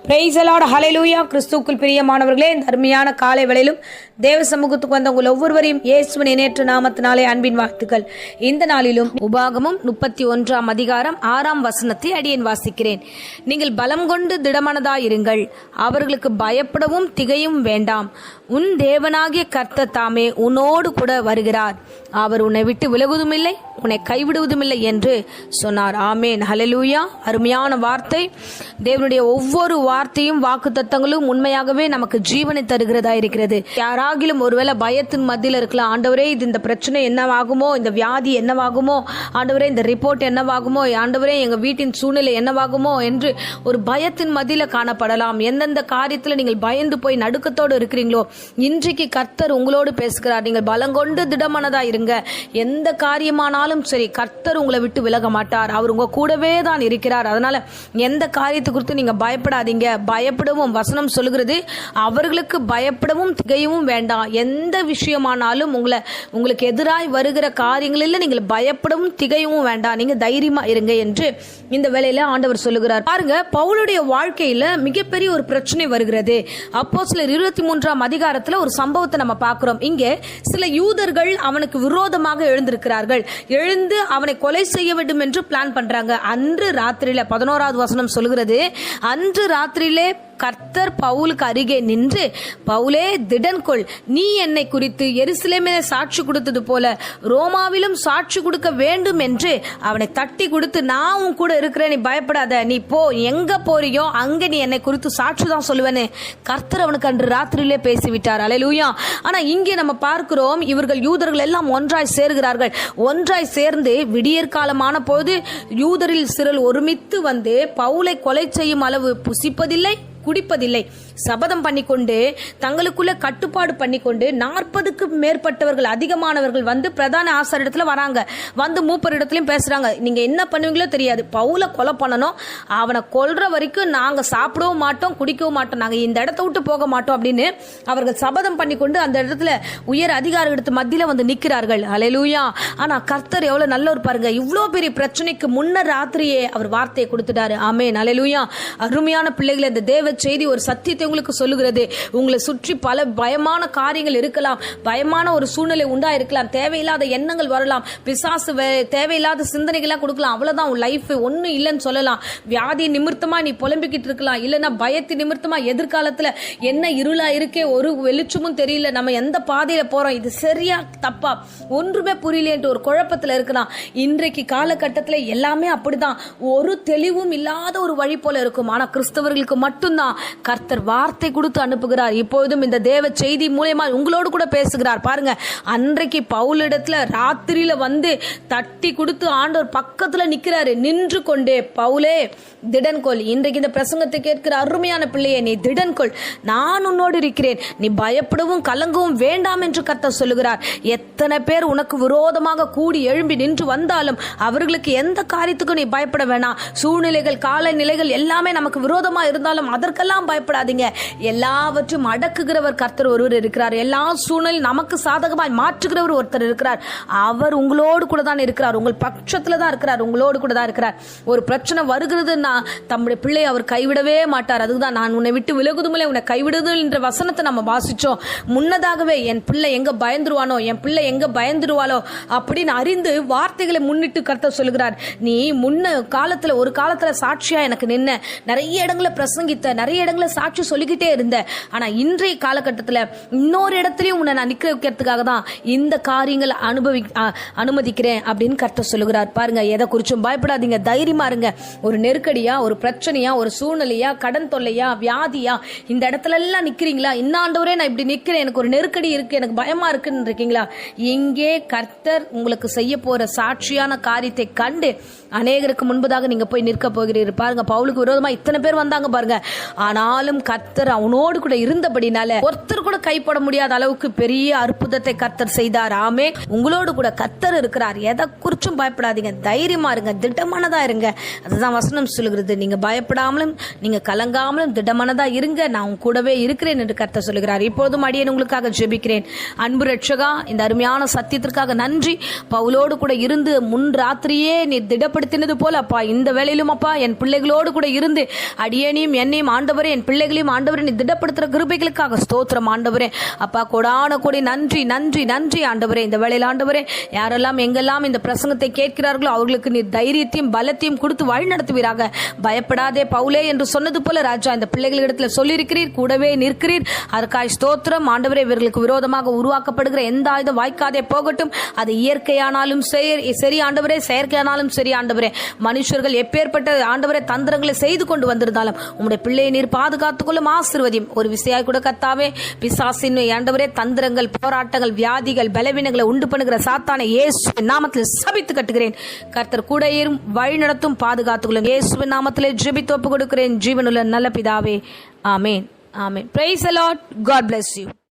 Price the Lord, ஹல்லேலூயா. கிறிஸ்துவுக்குள் பிரியமானவர்களே, இந்த அருமையான காலை வேளையிலும் தேவ சமூகத்துக்கு வந்த உங்கள் ஒவ்வொருவரையும் இயேசுவின் இணையற்ற நாமத்தினாலே அன்பின் வாழ்த்துக்கள். இந்த நாளிலும் உபாகமம் 31 அதிகாரம் 6 வசனத்தை அடியேன் வாசிக்கிறேன். நீங்கள் பலம் கொண்டு திடமனதாயிருங்கள், அவர்களுக்கு பயப்படவும் திகையும் வேண்டாம். உன் தேவனாகிய கர்த்தர் தாமே உன்னோடு கூட வருகிறார். அவர் உன்னை விட்டு விலகுவதும் இல்லை, உன்னை கைவிடுவதும் இல்லை என்று சொன்னார். ஆமேன், ஹல்லேலூயா. அருமையான வார்த்தை. தேவனுடைய ஒவ்வொரு வார்த்தையும் வாக்கு தத்தங்களும் உண்மையாகவே நமக்கு ஜீவனை தருகிறதா இருக்கிறது. யாராகிலும் ஒருவேளை பயத்தின் மத்தியில் இருக்கலாம், ஆண்டவரே இது இந்த பிரச்சனை என்னவாகுமோ, இந்த வியாதி என்னவாகுமோ, ஆண்டவரே இந்த ரிப்போர்ட் என்னவாகுமோ, ஆண்டவரே எங்க வீட்டின் சூழ்நிலை என்னவாகுமோ என்று ஒரு பயத்தின் மத்தியில் காணப்படலாம். எந்தெந்த காரியத்தில் நீங்கள் பயந்து போய் நடுக்கத்தோடு இருக்கிறீங்களோ, இன்றைக்கு கர்த்தர் உங்களோடு பேசுகிறார். நீங்கள் பலங்கொண்டு திடமனதா இருங்க. எந்த காரியமானாலும் சரி, கர்த்தர் உங்களை விட்டு விலக மாட்டார். அவர் உங்க கூடவே தான் இருக்கிறார். அதனால எந்த காரியத்தை குறித்து நீங்க பயப்படாதீங்க. பயப்படவும் வசனம் சொல்லுகிறது, அவர்களுக்கு பயப்படவும் திகையவும் வேண்டாம். எந்த விஷயமானாலும் உங்களுக்கு எதிராய் வருகிற காரியங்களில் நீங்கள் பயப்படவும் திகையவும் வேண்டாம், நீங்க தைரியமா இருங்க என்று இந்த வேளையில ஆண்டவர் சொல்லுகிறார். பாருங்க, பவுலுடைய வாழ்க்கையில மிகப்பெரிய ஒரு பிரச்சனை வருகிறது. அப்போஸ்தலர் 23 அதிகாரத்துல ஒரு சம்பவத்தை நம்ம பார்க்கிறோம். இங்கே சில யூதர்கள் அவனுக்கு விரோதமாக எழுந்திருக்கிறார்கள். எழுந்து அவனை கொலை செய்ய வேண்டும் என்று பிளான் பண்றாங்க. அன்று ராத்திரியில 11வது வசனம் சொல்கிறது, அன்று ராத்திரியிலே கர்த்தர் பவுலுக்கு அருகே நின்று, பவுலே திடன் கொள், நீ என்னை குறித்து எருசலேமிலே சாட்சி கொடுத்தது போல ரோமாவிலும் சாட்சி கொடுக்க வேண்டும் என்று அவனை தட்டி கொடுத்து, நான் உன் கூட இருக்கிறேன், நீ பயப்படாத, நீ போ, எங்க போறியோ அங்க நீ என்னை குறித்து சாட்சி தான் சொல்லுவேன்னு கர்த்தர் அவனுக்கு அன்று ராத்திரியிலே பேசிவிட்டார். அல்லேலூயா. ஆனா இங்கே நம்ம பார்க்கிறோம், இவர்கள் யூதர்கள் எல்லாம் ஒன்றாய் சேர்கிறார்கள். ஒன்றாய் சேர்ந்து விடியற் காலமான போது யூதரில் சிலர் ஒருமித்து வந்து பவுலை கொலை செய்யும் அளவு புசிப்பதில்லை, குடிப்பதில்லை, சபதம் பண்ணிக்கொண்டு தங்களுக்குள்ள கட்டுப்பாடு பண்ணிக்கொண்டு 40க்கு மேற்பட்டவர்கள், அதிகமானவர்கள் வந்து பிரதான ஆசாரியத்துல வராங்க. வந்து மூப்பர் இடத்துலயும் பேசுறாங்க, நீங்க என்ன பண்ணுவீங்களோ தெரியாது, பவுலை கொலை பண்ணணும், அவனை கொல்ற வரைக்கும் நாங்க சாப்பிடவும் மாட்டோம், குடிக்கவும் மாட்டோம், நாங்க இந்த இடத்த விட்டு போக மாட்டோம் அப்படின்னு அவர்கள் சபதம் பண்ணிக்கொண்டு அந்த இடத்துல உயர் அதிகாரிகளுக்கு மத்தியில வந்து நிற்கிறார்கள். அல்லேலூயா. ஆனா கர்த்தர் எவ்வளவு நல்லவர் பாருங்க, இவ்வளவு பெரிய பிரச்சனைக்கு முன்னர் ராத்திரியே அவர் வார்த்தையை கொடுத்துட்டாரு. ஆமென், அல்லேலூயா. அருமையான பிள்ளைகளை, இந்த தேவ செய்தி ஒரு சத்தியத்தை உங்களுக்கு சொல்லுகிறது. உங்களை சுற்றி பல பயமான காரியங்கள் இருக்கலாம், பயமான ஒரு சூழ்நிலை உண்டா இருக்கலாம், தேவையில்லாத எண்ணங்கள் வரலாம், பிசாசு தேவையில்லாத சிந்தனைகள்லாம் கொடுக்கலாம். அவ்வளவுதான் உன் லைஃப், ஒன்னும் இல்லைன்னு சொல்லலாம். வியாதி நிமித்தமா நீ புலம்பிக்கிட்டு இருக்கலாம், இல்லைன்னா பயத்து நிமித்தமா எதிர்காலத்துல என்ன இருளா இருக்கே, ஒரு வெளிச்சமும் தெரியல, நம்ம எந்த பாதையில போறோம், இது சரியா தப்பா ஒன்றுமே புரியலேன்ட்டு ஒரு குழப்பத்துல இருக்கலாம். இன்றைக்கு காலகட்டத்துல எல்லாமே அப்படிதான், ஒரு தெளிவும் இல்லாத ஒரு வழி போல இருக்கும். ஆனா கிறிஸ்தவர்களுக்கு மட்டும்தான் கர்த்தர் வார்த்தை கொடுத்து அனுப்புகிறார். இப்பொழுதும் இந்த தேவ செய்தி மூலமா உங்களோடு கூட பேசுகிறார். பாருங்க, அன்றைக்கு பவுலிடத்துல ராத்திரியில வந்து தட்டி கொடுத்து ஆண்டவர் பக்கத்துல நிக்கிறாரு. நின்று கொண்டே, பவுலே திடன் கொள், இன்றைக்கு இந்த பிரசங்கத்தை கேட்கிற அருமையான பிள்ளையே, நீ திடன் கொள், நான் உன்னோடு இருக்கிறேன், நீ பயப்படவும் கலங்கவும் வேண்டாம் என்று கர்த்தர் சொல்லுகிறார். எத்தனை பேர் உனக்கு விரோதமாக கூடி எழும்பி நின்று வந்தாலும் அவர்களுக்கு எந்த காரியத்துக்கும் நீ பயப்பட வேணாம். சூழ்நிலைகள், காலநிலைகள் எல்லாமே நமக்கு விரோதமா இருந்தாலும் அதற்கெல்லாம் பயப்படாதீங்க. எல்லாவற்றையும் அடக்குகிறவர் கர்த்தர் ஒருவர் இருக்கிறார். எல்லா சூழ்நிலை நமக்கு சாதகமாய் மாற்றுகிறவர் ஒருத்தர் இருக்கிறார். அவர் உங்களோடு கூட தான் இருக்கிறார், உங்கள் பட்சத்துல தான் இருக்கிறார், உங்களோடு கூட தான் இருக்கிறார். ஒரு பிரச்சனை வருகிறதுன்னா தம்முடைய பிள்ளை அவர் கைவிடவே மாட்டார். அதுதான் நான் உன்னை விட்டு விலகுதுமில்லை, உன்னை கைவிடுதல் என்ற வசனத்தை நம்ம வாசிச்சோம். முன்னதாகவே என் பிள்ளை எங்க பயந்துருவானோ, என் பிள்ளை எங்க பயந்துருவாளோ அப்படின்னு அறிந்து வார்த்தைகளை முன்னிட்டு கர்த்தர் சொல்லுகிறார். நீ முன்ன காலத்துல, ஒரு காலத்துல சாட்சியா எனக்கு நின்ன, நிறைய இடங்களை பிரசங்கித்த, நிறைய இடங்களை சாட்சி சொல்லிக்கிட்டே இருந்த, ஆனா இன்றைய காலகட்டத்தில் இன்னொரு இடத்துலயும் உன்னை நான் நிக்க வைக்கிறதுக்காக தான் இந்த காரியங்கள் அனுமதிக்கிறேன் அப்படின்னு கர்த்தர் சொல்லுகிறார். பாருங்க, எதை குறிச்சும் பயப்படாதீங்க, தைரியமா இருங்க. ஒரு நெருக்கடியா, ஒரு பிரச்சனையா, ஒரு சூழ்நிலையா, கடன் தொல்லையா, வியாதியா, இந்த இடத்துல எல்லாம் நிக்கிறீங்களா, இன்னாண்டவரே நான் இப்படி நிக்கிறேன், எனக்கு ஒரு நெருக்கடி இருக்கு, எனக்கு பயமா இருக்குன்னு இருக்கீங்களா, இங்கே கர்த்தர் உங்களுக்கு செய்ய போற சாட்சியான காரியத்தை கண்டு அநேகருக்கு முன்பதாக நீங்க போய் நிற்க போகிறீர்கள். பாருங்க, பவுலுக்கு விரோதமா இத்தனை பேர் வந்தாங்க பாருங்க, ஆனாலும் கர்த்தர் அவனோடு கூட இருந்தபடினால ஒருத்தர் கூட கைப்பட முடியாத அளவுக்கு பெரிய அற்புதத்தை கர்த்தர் செய்தார். ஆமே, உங்களோடு கூட கர்த்தர் இருக்கிறார். எதை குறிச்சும் பயப்படாதீங்க, தைரியமா இருங்க, திடமானதா இருங்க. அதுதான் வசனம் சொல்லுகிறது. நீங்க பயப்படாமலும் நீங்க கலங்காமலும் திடமானதா இருங்க, நான் உங்க கூடவே இருக்கிறேன் என்று கர்த்தர் சொல்லுகிறார். இப்பொழுதும் அடியேன் உங்களுக்காக ஜெபிக்கிறேன். அன்பு ரட்சகா, இந்த அருமையான சத்தியத்திற்காக நன்றி. பவுலோடு கூட இருந்து முன் ராத்திரியே நீ திடப்படுத்தினது போல அப்பா, இந்த வேளையிலும் அப்பா என் பிள்ளைகளோடு கூட இருந்து அடியேனையும் என்னையும் ஆண்டவரே என் பிள்ளைகளையும் ஆண்டவரே நீ திடப்படுத்துற கிருபைகளுக்காக ஸ்தோத்திரம் ஆண்டவரே. அப்பா கொடான கொடி நன்றி நன்றி நன்றி ஆண்டவரே. இந்த வேளையில் ஆண்டவரே யாரெல்லாம் எங்கெல்லாம் இந்த பிரசங்கத்தை கேட்கிறார்களோ அவர்களுக்கு நீ தைரியத்தையும் பலத்தையும் கொடுத்து வழி நடத்துவீராக. பயப்படாதே பவுலே என்று சொன்னது போல ராஜா இந்த பிள்ளைகளிடத்தில் சொல்லியிருக்கிறீர், கூடவே நிற்கிறீர். அதற்காக ஸ்தோத்திரம் ஆண்டவரே. இவர்களுக்கு விரோதமாக உருவாக்கப்படுகிற எந்த ஆயுதம் வாய்க்காதே போகட்டும். அது இயற்கையானாலும் சரி ஆண்டவரே, செயற்கையானாலும் சரி ஆண்டவரே. மனுஷர்கள் எப்பேற்பட்ட ஆண்டவரே தந்திரங்களை செய்து கொண்டு வந்திருந்தாலும் உம்முடைய பிள்ளையை நீர் பாதுகாத்துக் கொள்ளும், ஆசீர்வதியும். ஒரு விசையாய் கூட கர்த்தாவே பிசாசின் ஆண்டவரே தந்திரங்கள், போராட்டங்கள், வியாதிகள், பலவீனங்களை உண்டு பண்ணுகிற சாத்தானை இயேசுவின் நாமத்தில் சபித்து கட்டுகிறேன். கர்த்தர் கூட ஏறும், வழி நடத்தும், பாதுகாத்துக் கொள்ளும். இயேசுவின் நாமத்திலே ஜெபித்து ஒப்பு கொடுக்கிறேன் ஜீவனுள்ள நல்ல பிதாவே. ஆமேன் ஆமேன். Praise the lord. God bless you.